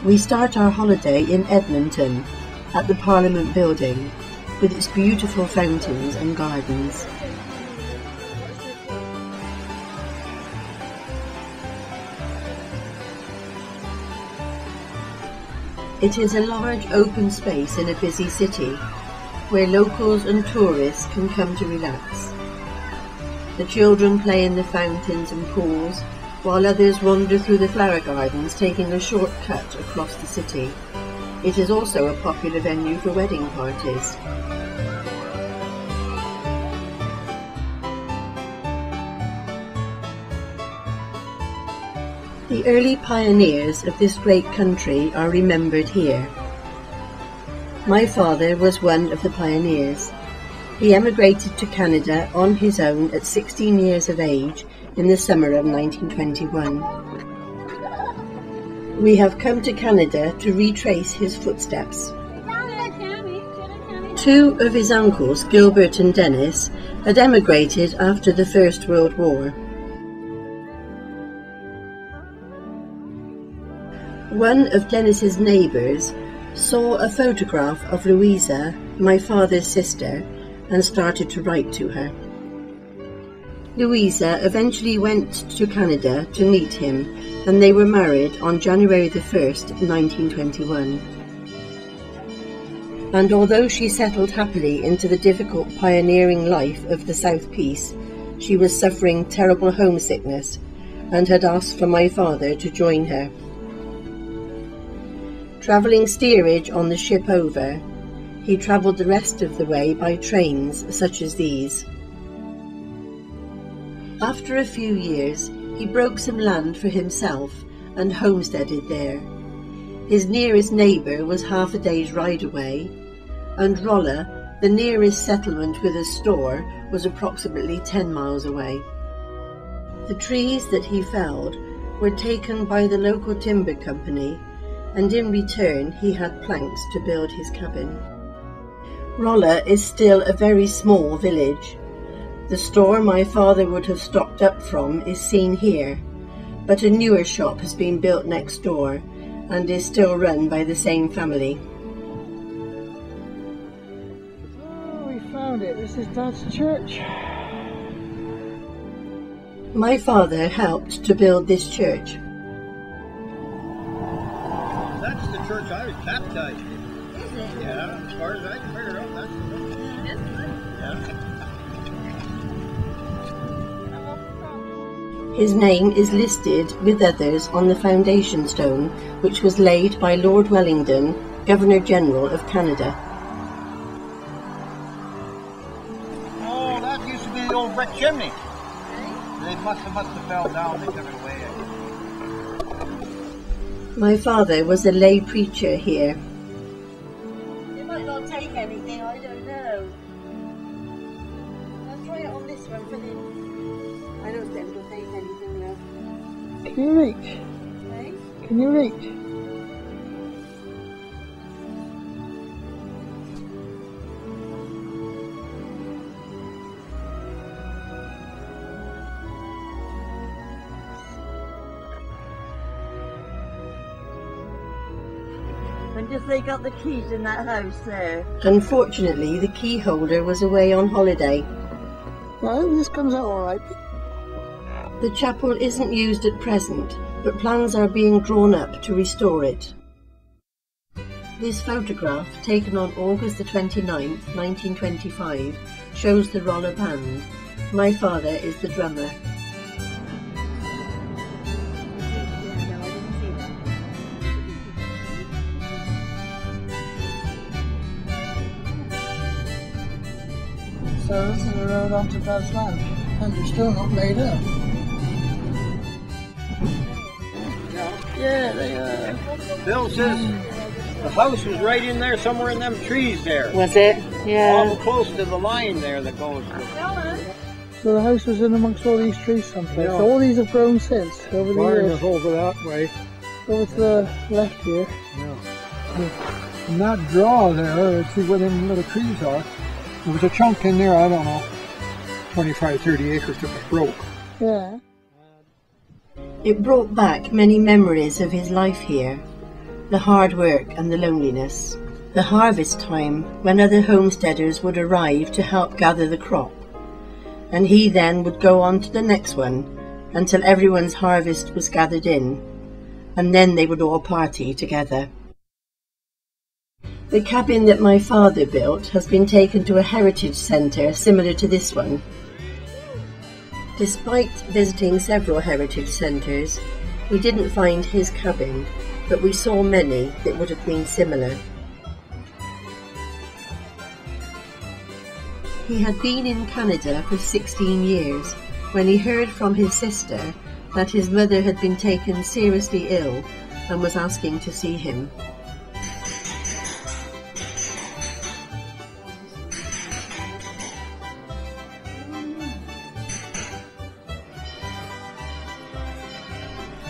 We start our holiday in Edmonton, at the Parliament building, with its beautiful fountains and gardens. It is a large open space in a busy city, where locals and tourists can come to relax. The children play in the fountains and pools, while others wander through the flower gardens, taking a short cut across the city. It is also a popular venue for wedding parties. The early pioneers of this great country are remembered here. My father was one of the pioneers. He emigrated to Canada on his own at 16 years of age in the summer of 1921. We have come to Canada to retrace his footsteps. Two of his uncles, Gilbert and Dennis, had emigrated after the First World War. One of Dennis's neighbours saw a photograph of Louisa, my father's sister, and started to write to her. Louisa eventually went to Canada to meet him, and they were married on January the 1st, 1921. And although she settled happily into the difficult pioneering life of the South Peace, she was suffering terrible homesickness and had asked for my father to join her. Travelling steerage on the ship over, he travelled the rest of the way by trains such as these. After a few years, he broke some land for himself and homesteaded there. His nearest neighbour was half a day's ride away, and Rolla, the nearest settlement with a store, was approximately 10 miles away. The trees that he felled were taken by the local timber company, and in return he had planks to build his cabin. Rolla is still a very small village. The store my father would have stocked up from is seen here, but a newer shop has been built next door and is still run by the same family. Oh, we found it. This is Dad's church. My father helped to build this church. That's the church I was baptized in. Is it? Yeah, as far as I can figure out, that's the church. Yeah. His name is listed with others on the foundation stone, which was laid by Lord Wellington, Governor-General of Canada. Oh, that used to be the old brick chimney. They must have fell down, they took it away. My father was a lay preacher here. It might not take anything, I don't know. I'll try it on this one for the... I don't think it'll take anything, love. Can you reach? Okay? Can you reach? And if they got the keys in that house there? Unfortunately, the key holder was away on holiday. Well, this comes out all right. The chapel isn't used at present, but plans are being drawn up to restore it. This photograph, taken on August the 29th, 1925, shows the Rolla Band. My father is the drummer. So this is the road onto Dad's land, and you're still not made up. Yeah, they Bill says the house was right in there, somewhere in them trees there. Was it? All close to the line there that goes to. So the house was in amongst all these trees someplace. Yeah. So all these have grown since, over the Barn years. is over that way. Over to the left here. Yeah. And that draw there, see where them little trees are, there was a chunk in there, I don't know, 25, 30 acres that was broke. Yeah. It brought back many memories of his life here. the hard work and the loneliness. The harvest time, when other homesteaders would arrive to help gather the crop, and he then would go on to the next one until everyone's harvest was gathered in, and then they would all party together. The cabin that my father built has been taken to a heritage centre similar to this one. Despite visiting several heritage centres, we didn't find his cabin, but we saw many that would have been similar. He had been in Canada for 16 years when he heard from his sister that his mother had been taken seriously ill and was asking to see him.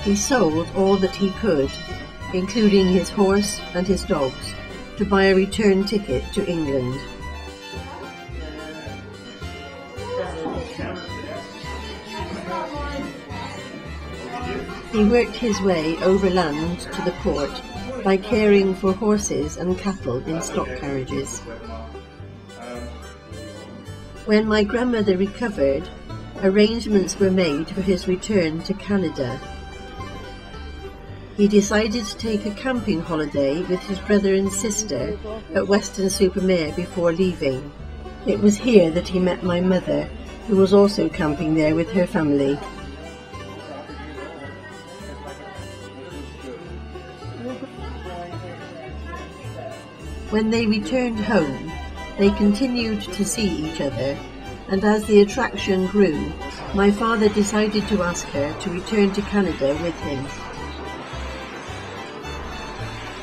He sold all that he could, including his horse and his dogs, to buy a return ticket to England. He worked his way overland to the port by caring for horses and cattle in stock carriages. When my grandmother recovered, arrangements were made for his return to Canada. He decided to take a camping holiday with his brother and sister at Weston-super-Mare before leaving. It was here that he met my mother, who was also camping there with her family. When they returned home, they continued to see each other, and as the attraction grew, my father decided to ask her to return to Canada with him.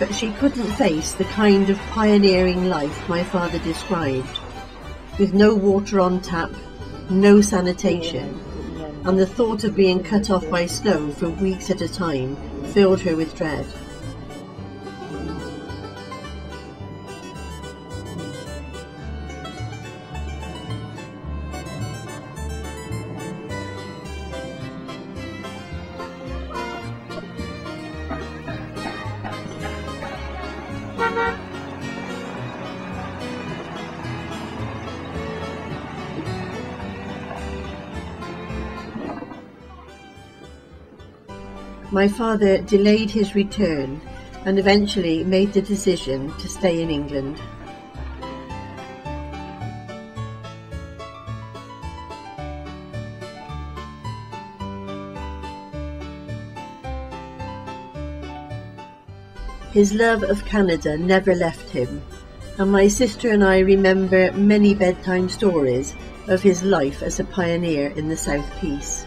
But she couldn't face the kind of pioneering life my father described, with no water on tap, no sanitation, and the thought of being cut off by snow for weeks at a time filled her with dread. My father delayed his return and eventually made the decision to stay in England. His love of Canada never left him, and my sister and I remember many bedtime stories of his life as a pioneer in the South Peace.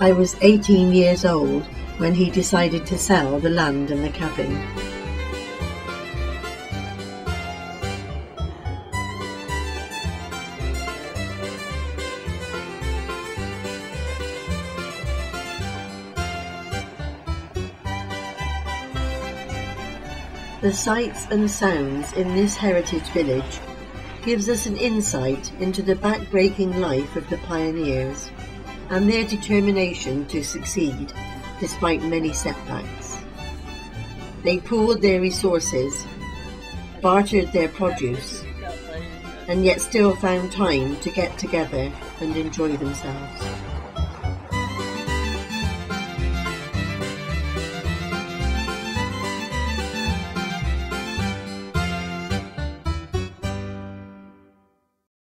I was 18 years old when he decided to sell the land and the cabin. The sights and sounds in this heritage village gives us an insight into the back-breaking life of the pioneers and their determination to succeed despite many setbacks. They pooled their resources, bartered their produce, and yet still found time to get together and enjoy themselves.